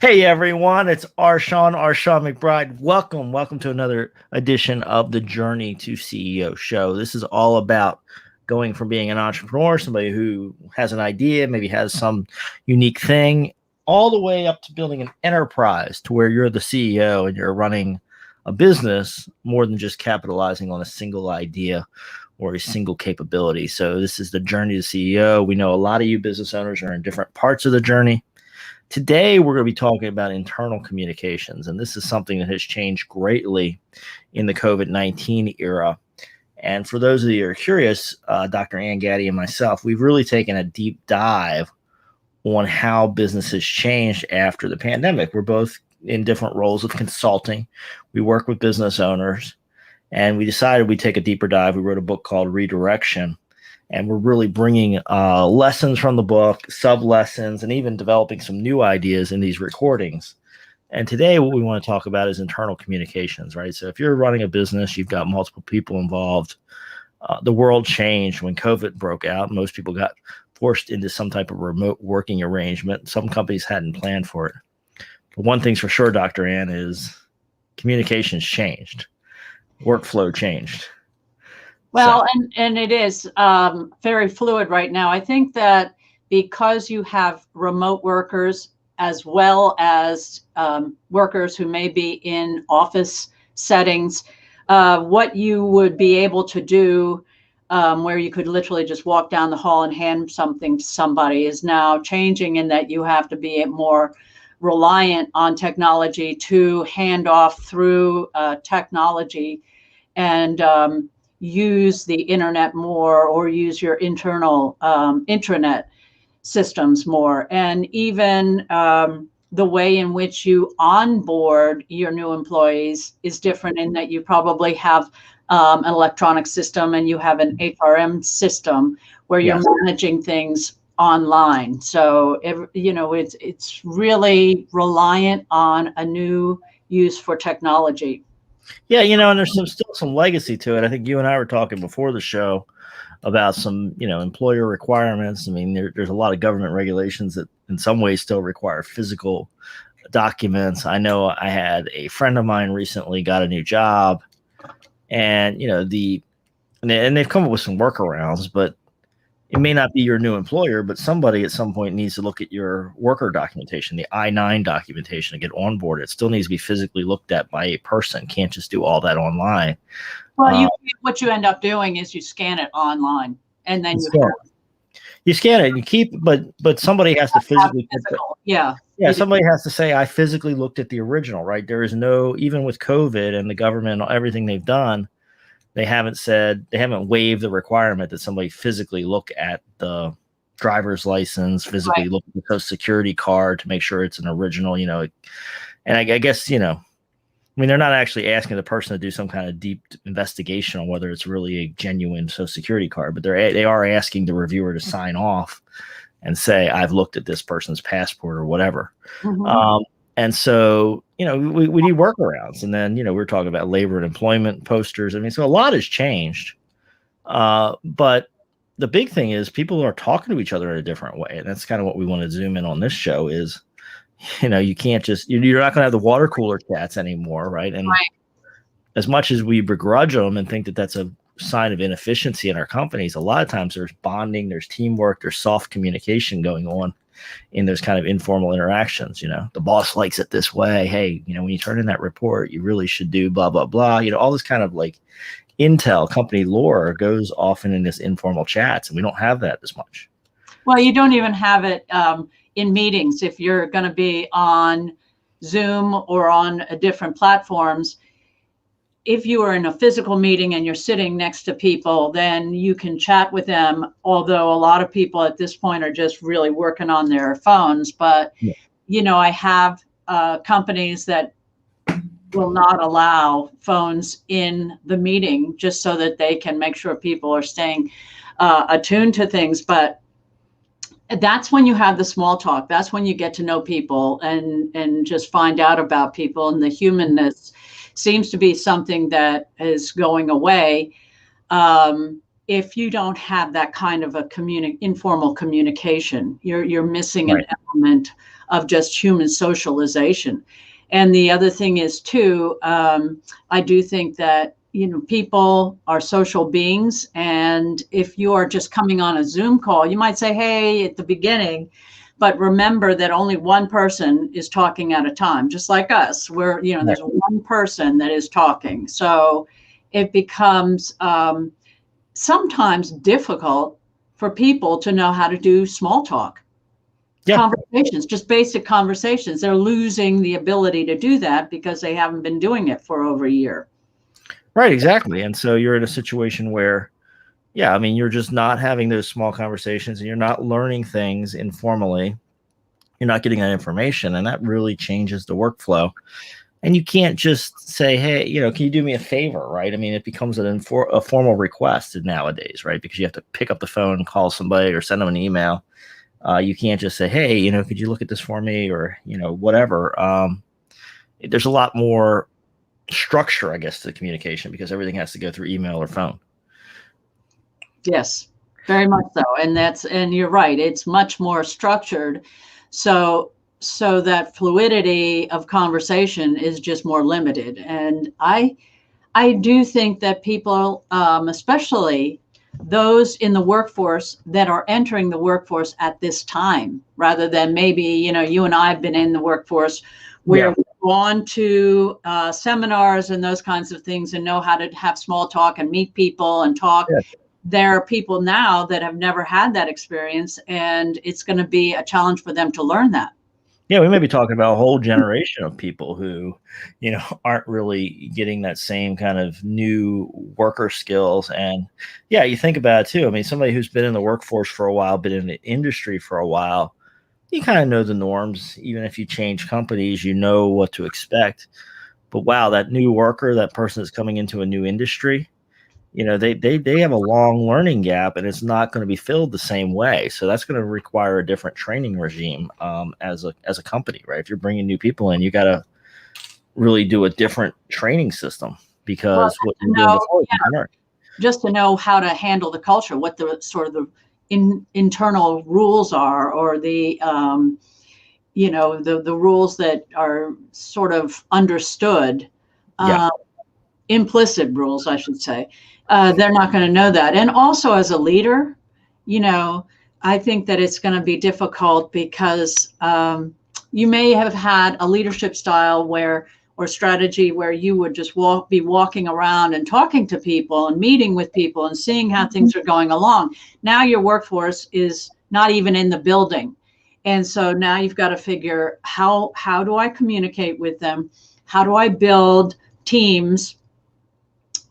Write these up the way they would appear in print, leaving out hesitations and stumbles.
Hey everyone, it's Shawn McBride. Welcome to another edition of the Journey to CEO show. This is all about going from being an entrepreneur, somebody who has an idea, maybe has some unique thing, all the way up to building an enterprise to where you're the CEO and you're running a business more than just capitalizing on a single idea or a single capability. So this is the Journey to CEO. We know a lot of you business owners are in different parts of the journey. Today, we're going to be talking about internal communications, and this is something that has changed greatly in the COVID-19 era. And for those of you who are curious, Dr. Ann Gaddy and myself, we've really taken a deep dive on how business has changed after the pandemic. We're both in different roles of consulting. We work with business owners, and we decided we'd take a deeper dive. We wrote a book called Redirection. And we're really bringing lessons from the book, sub-lessons, and even developing some new ideas in these recordings. And today what we want to talk about is internal communications, right? So if you're running a business, you've got multiple people involved. The world changed when COVID broke out. Most people got forced into some type of remote working arrangement. Some companies hadn't planned for it. But one thing's for sure, Dr. Ann, is communications changed. Workflow changed. Well, and it is very fluid right now. I think that because you have remote workers as well as workers who may be in office settings, what you would be able to do where you could literally just walk down the hall and hand something to somebody is now changing, in that you have to be more reliant on technology to hand off through technology and use the internet more, or use your internal intranet systems more. And even the way in which you onboard your new employees is different, in that you probably have an electronic system and you have an HRM system where you're managing things online. So, it's really reliant on a new use for technology. Yeah, and there's still some legacy to it. I think you and I were talking before the show about some, employer requirements. I mean, there's a lot of government regulations that in some ways still require physical documents. I know I had a friend of mine recently got a new job, and and they've come up with some workarounds, but it may not be your new employer, but somebody at some point needs to look at your worker documentation, the I-9 documentation, to get onboarded. It still needs to be physically looked at by a person. Can't just do all that online. Well, what you end up doing is you scan it online, and then you scan it and you keep, but somebody has to physically. Yeah. Somebody has to say, I physically looked at the original, right? There is no, even with COVID and the government, everything they've done, they haven't waived the requirement that somebody physically look at the driver's license, physically look at the Social Security card to make sure it's an original, and I guess, they're not actually asking the person to do some kind of deep investigation on whether it's really a genuine Social Security card, but they are asking the reviewer to sign off and say, I've looked at this person's passport or whatever. Mm-hmm. And so, we need workarounds. And then, we're talking about labor and employment posters. I mean, so a lot has changed. But the big thing is people are talking to each other in a different way. And that's kind of what we want to zoom in on this show is, you can't just, you're not going to have the water cooler chats anymore, right? And as much as we begrudge them and think that that's a sign of inefficiency in our companies, a lot of times there's bonding, there's teamwork, there's soft communication going on in those kind of informal interactions. The boss likes it this way. Hey, when you turn in that report, you really should do blah, blah, blah. All this kind of like intel, company lore goes often in this informal chats, and we don't have that as much. Well, you don't even have it in meetings. If you're going to be on Zoom or on different platforms, if you are in a physical meeting and you're sitting next to people, then you can chat with them. Although a lot of people at this point are just really working on their phones. But, I have companies that will not allow phones in the meeting just so that they can make sure people are staying attuned to things. But that's when you have the small talk. That's when you get to know people and just find out about people, and the humanness seems to be something that is going away if you don't have that kind of a informal communication. You're missing an element of just human socialization. And the other thing is too, I do think that, people are social beings. And if you are just coming on a Zoom call, you might say, hey, at the beginning, but remember that only one person is talking at a time, just like us. There's one person that is talking. So it becomes sometimes difficult for people to know how to do small talk. Conversations, just basic conversations. They're losing the ability to do that because they haven't been doing it for over a year. Right, exactly. And so you're in a situation where, you're just not having those small conversations and you're not learning things informally. You're not getting that information, and that really changes the workflow. And you can't just say, hey, can you do me a favor, right? I mean, it becomes a formal request nowadays, right? Because you have to pick up the phone, call somebody, or send them an email. You can't just say, hey, could you look at this for me, or, whatever. There's a lot more structure, I guess, to communication because everything has to go through email or phone. Yes, very much so. And you're right. It's much more structured. So that fluidity of conversation is just more limited. And I do think that people, especially those in the workforce that are entering the workforce at this time, rather than maybe, you and I have been in the workforce where we've gone to seminars and those kinds of things and know how to have small talk and meet people and talk. Yeah. There are people now that have never had that experience, and it's going to be a challenge for them to learn that. Yeah, we may be talking about a whole generation of people who, aren't really getting that same kind of new worker skills. And yeah, you think about it too. I mean, somebody who's been in the workforce for a while, been in the industry for a while, you kind of know the norms. Even if you change companies, you know what to expect. But wow, that new worker, that person that's coming into a new industry, they have a long learning gap, and it's not going to be filled the same way. So that's going to require a different training regime as a company, right? If you're bringing new people in, you got to really do a different training system because what you're doing before you learn. Just to know how to handle the culture, what the sort of the internal rules are, or the the rules that are sort of understood, implicit rules, I should say. They're not going to know that. And also as a leader, I think that it's going to be difficult because you may have had a leadership style or strategy where you would just be walking around and talking to people and meeting with people and seeing how things are going along. Now your workforce is not even in the building. And so now you've got to figure how do I communicate with them? How do I build teams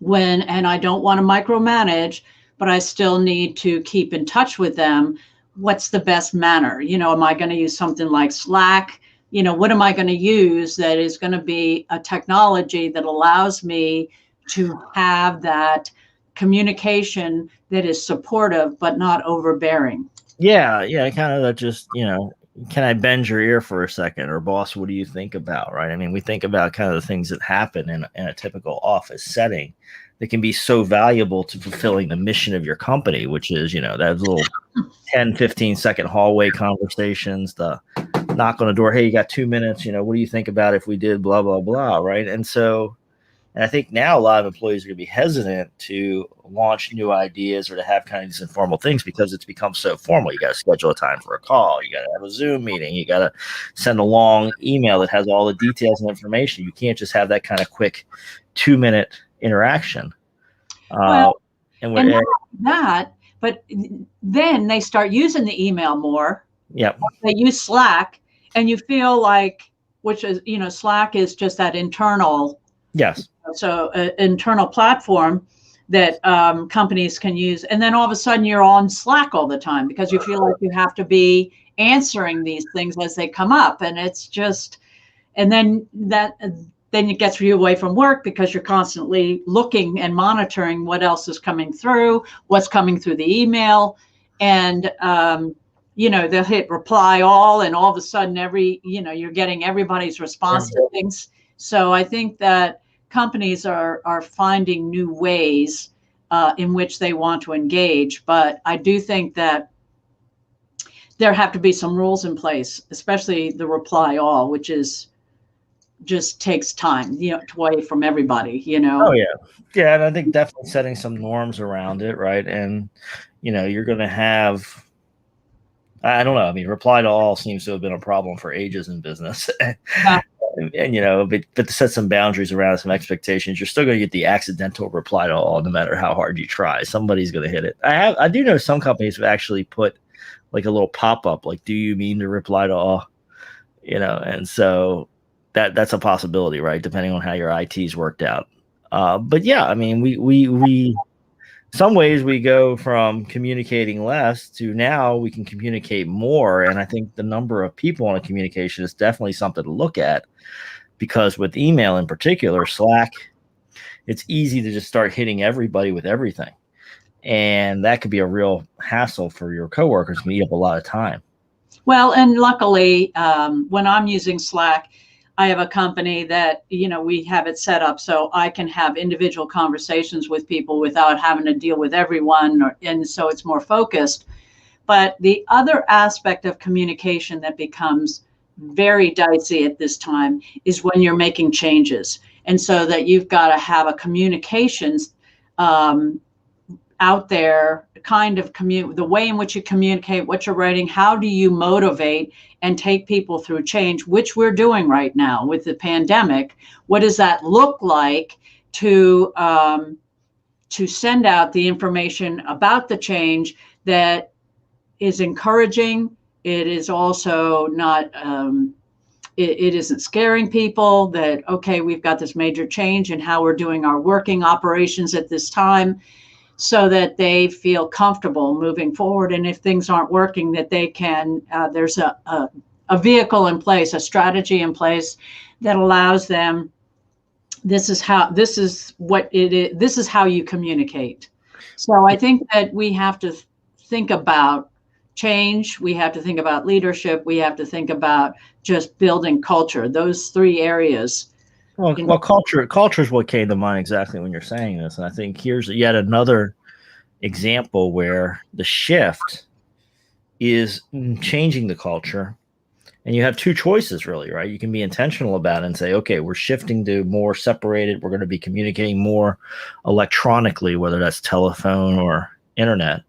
and I don't want to micromanage, but I still need to keep in touch with them. What's the best manner? Am I going to use something like Slack? What am I going to use that is going to be a technology that allows me to have that communication that is supportive, but not overbearing? Yeah. Kind of that just, can I bend your ear for a second? Or boss, what do you think about, right? I mean, we think about kind of the things that happen in a typical office setting that can be so valuable to fulfilling the mission of your company, which is, those little 10, 15-second hallway conversations, the knock on the door. Hey, you got 2 minutes. What do you think about if we did blah, blah, blah, right? And I think now a lot of employees are going to be hesitant to launch new ideas or to have kind of these informal things because it's become so formal. You got to schedule a time for a call. You got to have a Zoom meeting. You got to send a long email that has all the details and information. You can't just have that kind of quick 2-minute interaction. But then they start using the email more. Yep. They use Slack, and you feel like, which is, Slack is just that internal. Yes. So an internal platform that companies can use. And then all of a sudden you're on Slack all the time because you feel like you have to be answering these things as they come up. And it's just, and then it gets you away from work because you're constantly looking and monitoring what else is coming through, what's coming through the email. And, they'll hit reply all, and all of a sudden you're getting everybody's response to things. So I think that companies are finding new ways in which they want to engage. But I do think that there have to be some rules in place, especially the reply all, which is just takes time, away from everybody, Oh yeah. Yeah. And I think definitely setting some norms around it. Right. And, you're going to have, I don't know. I mean, reply to all seems to have been a problem for ages in business. Yeah. and but to set some boundaries around some expectations, you're still going to get the accidental reply to all, no matter how hard you try. Somebody's going to hit it. I do know some companies have actually put like a little pop up, like, do you mean to reply to all? And so that's a possibility, right? Depending on how your IT's worked out. But yeah, I mean, we some ways we go from communicating less to now we can communicate more. And I think the number of people in a communication is definitely something to look at, because with email in particular, Slack, it's easy to just start hitting everybody with everything. And that could be a real hassle for your coworkers and eat up a lot of time. Well, and luckily, when I'm using Slack, I have a company that, we have it set up so I can have individual conversations with people without having to deal with everyone. And so it's more focused. But the other aspect of communication that becomes very dicey at this time is when you're making changes. And so that you've got to have a communications out there, kind of the way in which you communicate, what you're writing, how do you motivate and take people through change, which we're doing right now with the pandemic. What does that look like to send out the information about the change that is encouraging? It is also not, it isn't scaring people that, okay, we've got this major change in how we're doing our working operations at this time, so that they feel comfortable moving forward. And if things aren't working, that they can, there's a vehicle in place, a strategy in place that allows them, this is how you communicate. So I think that we have to think about change. We have to think about leadership. We have to think about just building culture, those three areas. Well, culture is what came to mind exactly when you're saying this. And I think here's yet another example where the shift is changing the culture. And you have two choices, really, right? You can be intentional about it and say, okay, we're shifting to more separated. We're going to be communicating more electronically, whether that's telephone or internet.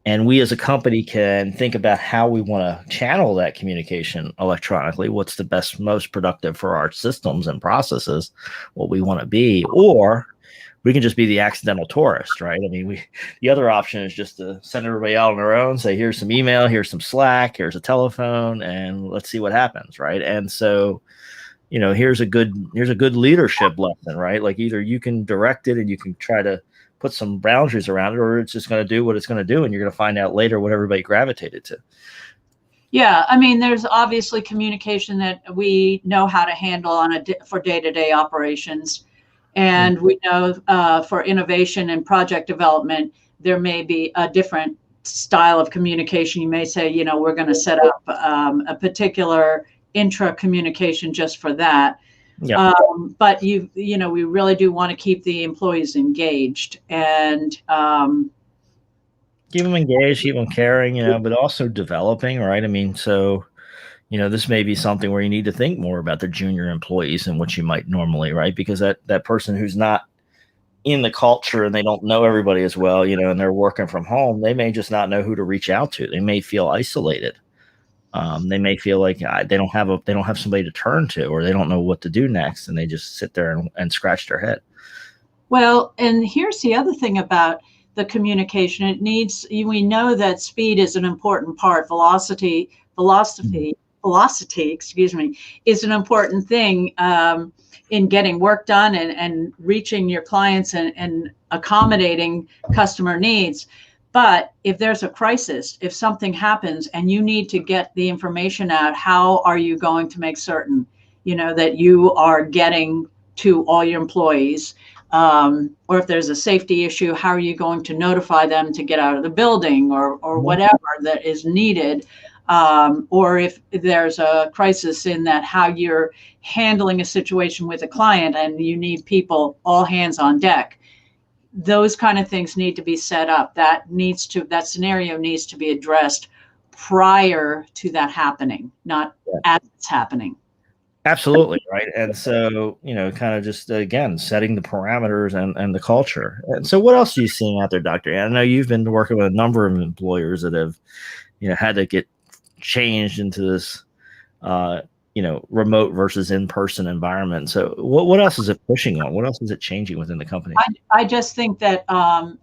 And we as a company can think about how we want to channel that communication electronically. What's the best, most productive for our systems and processes, what we want to be. Or we can just be the accidental tourist, right? I mean, the other option is just to send everybody out on their own, say, here's some email, here's some Slack, here's a telephone, and let's see what happens, right? And so, here's a good leadership lesson, right? Like, either you can direct it and you can try to put some boundaries around it, or it's just going to do what it's going to do, and you're going to find out later what everybody gravitated to. Yeah, I mean, there's obviously communication that we know how to handle for day-to-day operations. And we know for innovation and project development, there may be a different style of communication. You may say, we're going to set up a particular intra communication just for that. Yeah. But we really do want to keep the employees engaged and keep them engaged, keep them caring, but also developing, right? I mean, so this may be something where you need to think more about the junior employees and what you might normally, right? Because that person who's not in the culture and they don't know everybody as well, and they're working from home, they may just not know who to reach out to. They may feel isolated. They may feel like they don't have somebody to turn to, or they don't know what to do next, and they just sit there and scratch their head. Well, and here's the other thing about the communication. We know that speed is an important part. Velocity, excuse me, is an important thing in getting work done and reaching your clients and accommodating customer needs. But if there's a crisis, if something happens and you need to get the information out, how are you going to make certain, that you are getting to all your employees? Or if there's a safety issue, how are you going to notify them to get out of the building or whatever that is needed? Or if there's a crisis in that, how you're handling a situation with a client and you need people all hands on deck. Those kind of things need to be set up. That scenario needs to be addressed prior to that happening, not as it's happening. Absolutely. Right. And so, kind of just, again, setting the parameters and the culture. And so what else are you seeing out there, Doctor? I know you've been working with a number of employers that have, had to get changed into this, remote versus in-person environment. So what else is it pushing on? What else is it changing within the company? I just think that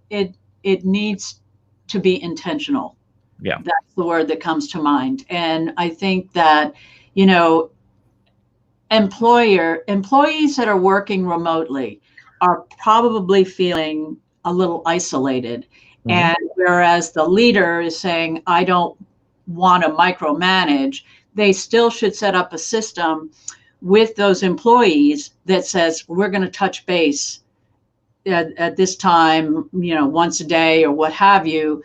it needs to be intentional. Yeah. That's the word that comes to mind. And I think that, employees that are working remotely are probably feeling a little isolated. Mm-hmm. And whereas the leader is saying, I don't want to micromanage, they still should set up a system with those employees that says, we're going to touch base at this time, once a day or what have you.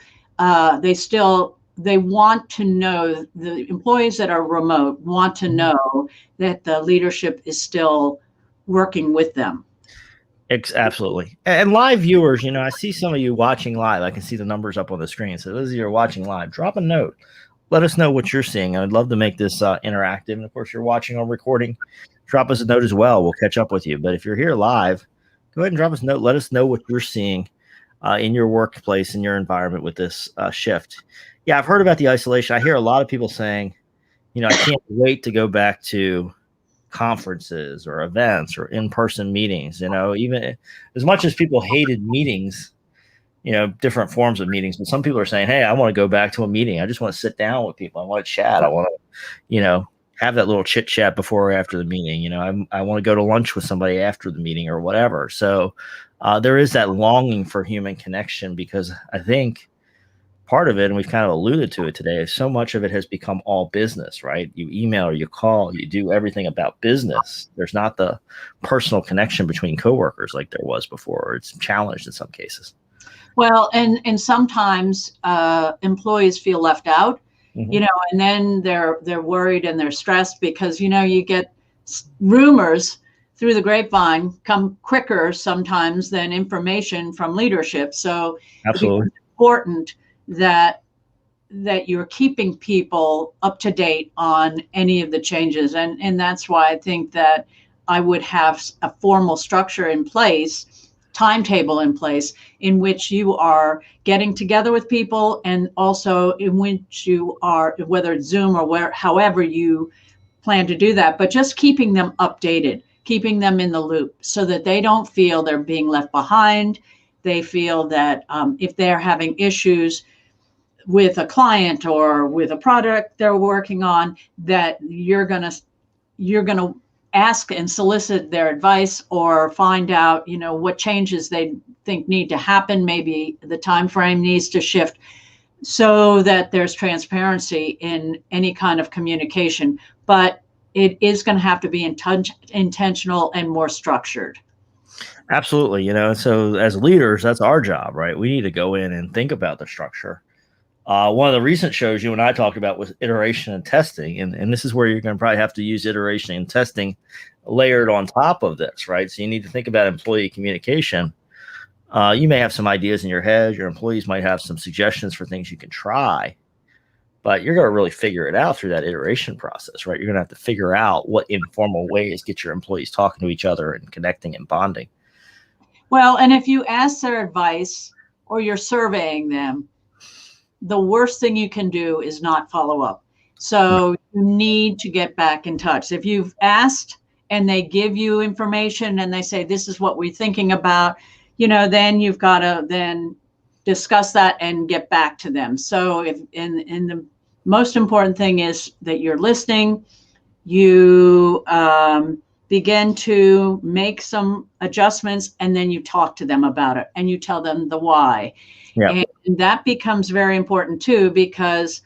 They want to know, the employees that are remote want to know that the leadership is still working with them. Absolutely. And live viewers, I see some of you watching live. I can see the numbers up on the screen. So those of you who are watching live, drop a note. Let us know what you're seeing. I'd love to make this interactive. And of course, you're watching on recording, drop us a note as well. We'll catch up with you. But if you're here live, go ahead and drop us a note. Let us know what you're seeing in your workplace, in your environment with this shift. Yeah, I've heard about the isolation. I hear a lot of people saying, I can't wait to go back to conferences or events or in-person meetings. Even as much as people hated meetings, different forms of meetings, but some people are saying, hey, I want to go back to a meeting. I just want to sit down with people. I want to chat. I want to, have that little chit chat before or after the meeting. I want to go to lunch with somebody after the meeting or whatever. So there is that longing for human connection, because I think part of it, and we've kind of alluded to it today, is so much of it has become all business, right? You email or you call, you do everything about business. There's not the personal connection between coworkers like there was before. It's challenged in some cases. Well, and sometimes employees feel left out, mm-hmm. And then they're worried and they're stressed because, you get rumors through the grapevine come quicker sometimes than information from leadership. So absolutely, it's important that you're keeping people up to date on any of the changes. And that's why I think that I would have a formal structure in place, timetable in place, in which you are getting together with people, and also in which you are, whether it's Zoom or however you plan to do that, but just keeping them updated, keeping them in the loop so that they don't feel they're being left behind. They feel that if they're having issues with a client or with a product they're working on, that you're gonna ask and solicit their advice or find out, what changes they think need to happen. Maybe the time frame needs to shift so that there's transparency in any kind of communication. But it is going to have to be intentional and more structured. Absolutely. So as leaders, that's our job, right? We need to go in and think about the structure. One of the recent shows you and I talked about was iteration and testing. And this is where you're going to probably have to use iteration and testing layered on top of this, right? So you need to think about employee communication. You may have some ideas in your head. Your employees might have some suggestions for things you can try, but you're going to really figure it out through that iteration process, right? You're going to have to figure out what informal ways get your employees talking to each other and connecting and bonding. Well, and if you ask their advice or you're surveying them, the worst thing you can do is not follow up. So you need to get back in touch. If you've asked and they give you information and they say, this is what we're thinking about, then you've got to then discuss that and get back to them. So if in the most important thing is that you're listening, you begin to make some adjustments, and then you talk to them about it and you tell them the why. Yeah. And that becomes very important too, because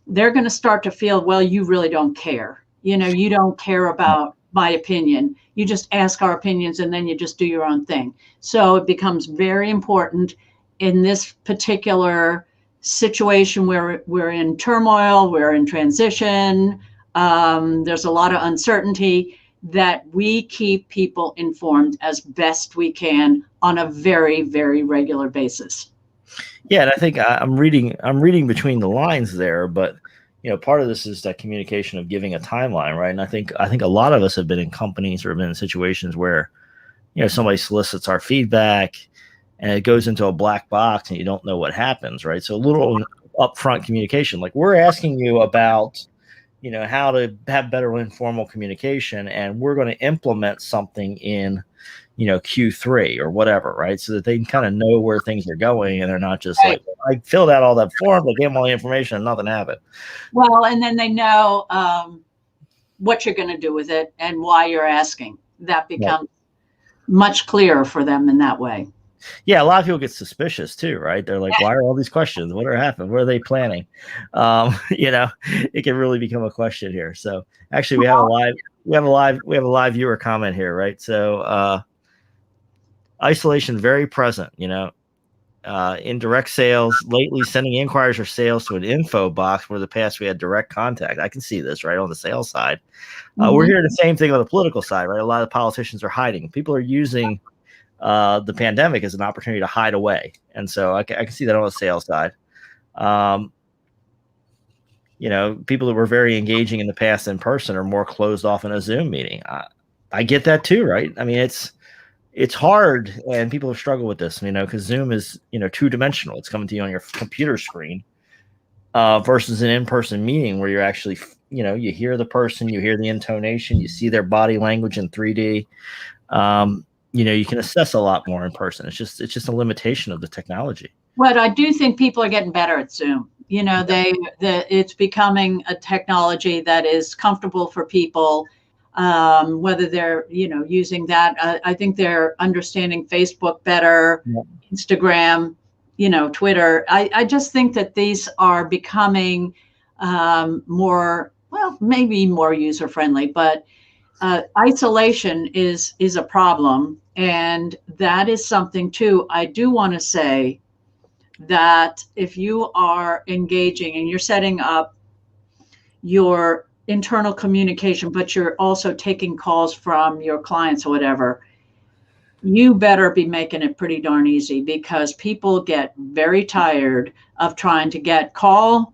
they're going to start to feel, well, you really don't care. You don't care about my opinion. You just ask our opinions and then you just do your own thing. So it becomes very important in this particular situation where we're in turmoil, we're in transition, there's a lot of uncertainty, that we keep people informed as best we can on a very, very regular basis. Yeah, and I think I'm reading between the lines there, but part of this is that communication of giving a timeline, right? And I think a lot of us have been in companies or have been in situations where, somebody solicits our feedback and it goes into a black box and you don't know what happens, right? So a little upfront communication, like we're asking you about, how to have better informal communication, and we're going to implement something in, Q3 or whatever, right? So that they can kind of know where things are going and they're not just Right. like, I filled out all that form, I gave them all the information and nothing happened. Well, and then they know what you're going to do with it and why you're asking. That becomes much clearer for them in that way. Yeah, a lot of people get suspicious too, right? They're like, why are all these questions? What are happening? What are they planning? It can really become a question here. So actually we have a live viewer comment here, right? So isolation very present, in direct sales lately, sending inquiries or sales to an info box where in the past we had direct contact. I can see this right on the sales side. We're hearing the same thing on the political side, right? A lot of politicians are hiding. People are using the pandemic as an opportunity to hide away. And so I can see that on the sales side. People that were very engaging in the past in person are more closed off in a Zoom meeting. I get that too, right? I mean, it's hard, and people have struggled with this, because Zoom is, two-dimensional. It's coming to you on your computer screen versus an in-person meeting where you're actually, you hear the person, you hear the intonation, you see their body language in 3D. You can assess a lot more in person. It's just a limitation of the technology. But I do think people are getting better at Zoom. It's becoming a technology that is comfortable for people, whether they're, using that. I think they're understanding Facebook better, Instagram, Twitter. I just think that these are becoming more, well, maybe more user-friendly, but isolation is a problem. And that is something too. I do want to say that if you are engaging and you're setting up your internal communication, but you're also taking calls from your clients or whatever, you better be making it pretty darn easy, because people get very tired of trying to call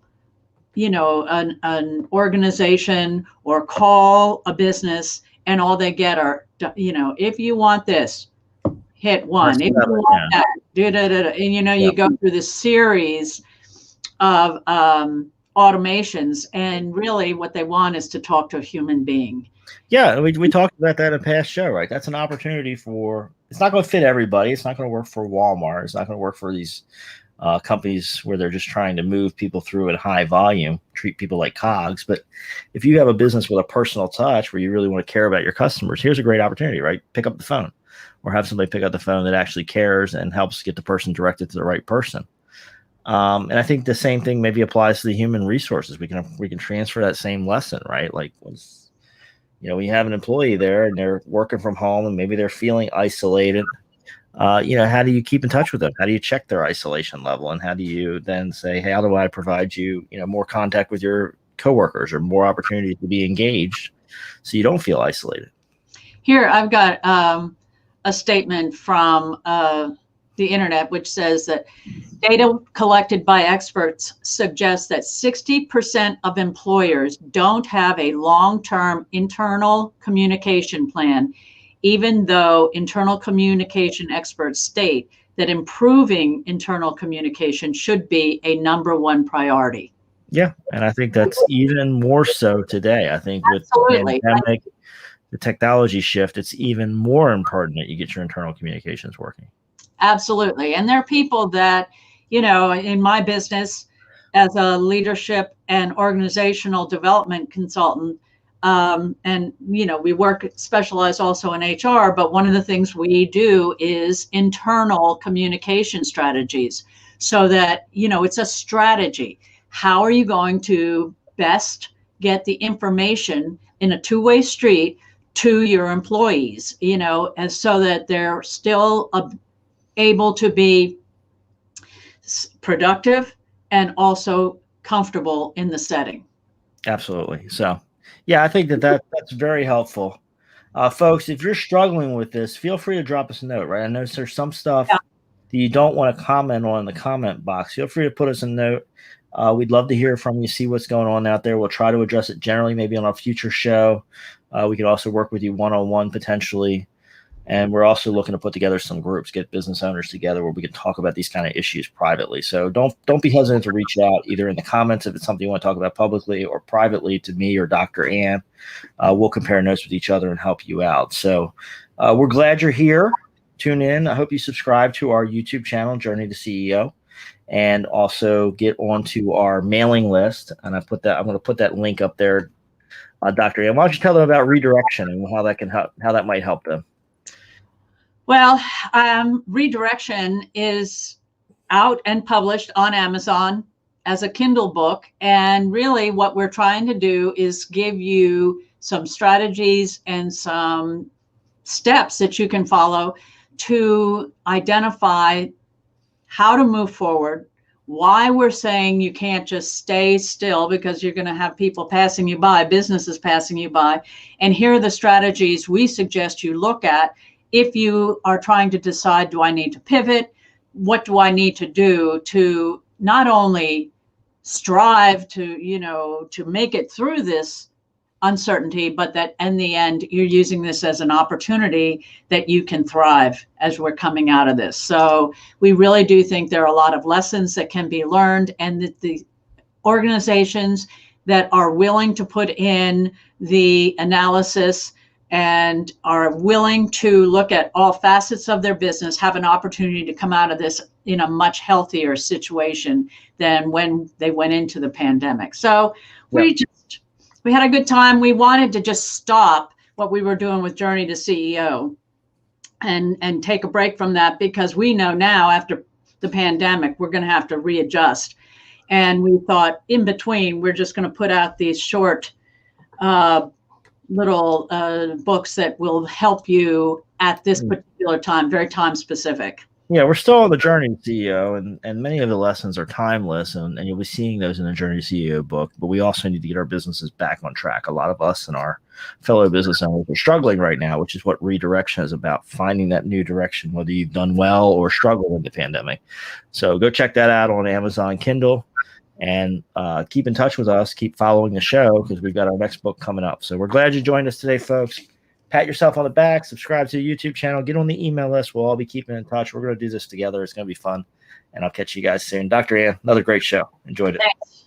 an organization or call a business, and all they get are, if you want this, hit one. If you want that, and you go through this series of automations, and really what they want is to talk to a human being. Yeah, we talked about that in a past show, right? That's an opportunity for, it's not going to fit everybody. It's not going to work for Walmart. It's not going to work for these companies where they're just trying to move people through at high volume, treat people like cogs. But if you have a business with a personal touch where you really want to care about your customers, here's a great opportunity, right? Pick up the phone, or have somebody pick up the phone that actually cares and helps get the person directed to the right person. And I think the same thing maybe applies to the human resources. We can transfer that same lesson, right? Like, we have an employee there and they're working from home and maybe they're feeling isolated. How do you keep in touch with them? How do you check their isolation level? And how do you then say, hey, how do I provide you, more contact with your coworkers or more opportunities to be engaged so you don't feel isolated? Here, I've got a statement from the internet, which says that data collected by experts suggests that 60% of employers don't have a long-term internal communication plan, even though internal communication experts state that improving internal communication should be a #1 priority. Yeah, and I think that's even more so today. I think with the pandemic, the technology shift, it's even more important that you get your internal communications working. Absolutely. And there are people that, in my business as a leadership and organizational development consultant, and, we specialize also in HR, but one of the things we do is internal communication strategies, so that, it's a strategy. How are you going to best get the information in a two-way street to your employees, and so that they're still able to be productive and also comfortable in the setting. Absolutely. So, yeah, I think that's very helpful. Folks, if you're struggling with this, feel free to drop us a note, right? I know there's some stuff that you don't want to comment on in the comment box. Feel free to put us a note. We'd love to hear from you, see what's going on out there. We'll try to address it generally, maybe on a future show. We could also work with you one-on-one potentially. And we're also looking to put together some groups, get business owners together where we can talk about these kind of issues privately. So don't be hesitant to reach out either in the comments if it's something you want to talk about publicly or privately to me or Dr. Ann. We'll compare notes with each other and help you out. So we're glad you're here. Tune in. I hope you subscribe to our YouTube channel, Journey to CEO, and also get onto our mailing list. And I'm going to put that link up there. Dr. Ann, why don't you tell them about redirection and how that might help them? Well, Redirection is out and published on Amazon as a Kindle book. And really what we're trying to do is give you some strategies and some steps that you can follow to identify how to move forward, why we're saying you can't just stay still because you're going to have people passing you by, businesses passing you by. And here are the strategies we suggest you look at if you are trying to decide, do I need to pivot? What do I need to do to not only strive to make it through this uncertainty, but that in the end, you're using this as an opportunity that you can thrive as we're coming out of this. So we really do think there are a lot of lessons that can be learned, and that the organizations that are willing to put in the analysis and are willing to look at all facets of their business have an opportunity to come out of this in a much healthier situation than when they went into the pandemic. So we had a good time. We wanted to just stop what we were doing with Journey to CEO and take a break from that, because we know now after the pandemic, we're going to have to readjust. And we thought in between, we're just going to put out these short little books that will help you at this particular time, very time specific. Yeah, we're still on the Journey to CEO, and many of the lessons are timeless, and you'll be seeing those in the Journey to CEO book. But we also need to get our businesses back on track. A lot of us and our fellow business owners are struggling right now, which is what redirection is about, finding that new direction, whether you've done well or struggled in the pandemic. So go check that out on Amazon Kindle. And keep in touch with us. Keep following the show because we've got our next book coming up. So we're glad you joined us today, folks. Pat yourself on the back. Subscribe to the YouTube channel. Get on the email list. We'll all be keeping in touch. We're going to do this together. It's going to be fun. And I'll catch you guys soon. Dr. Ann, another great show. Enjoyed it. Thanks.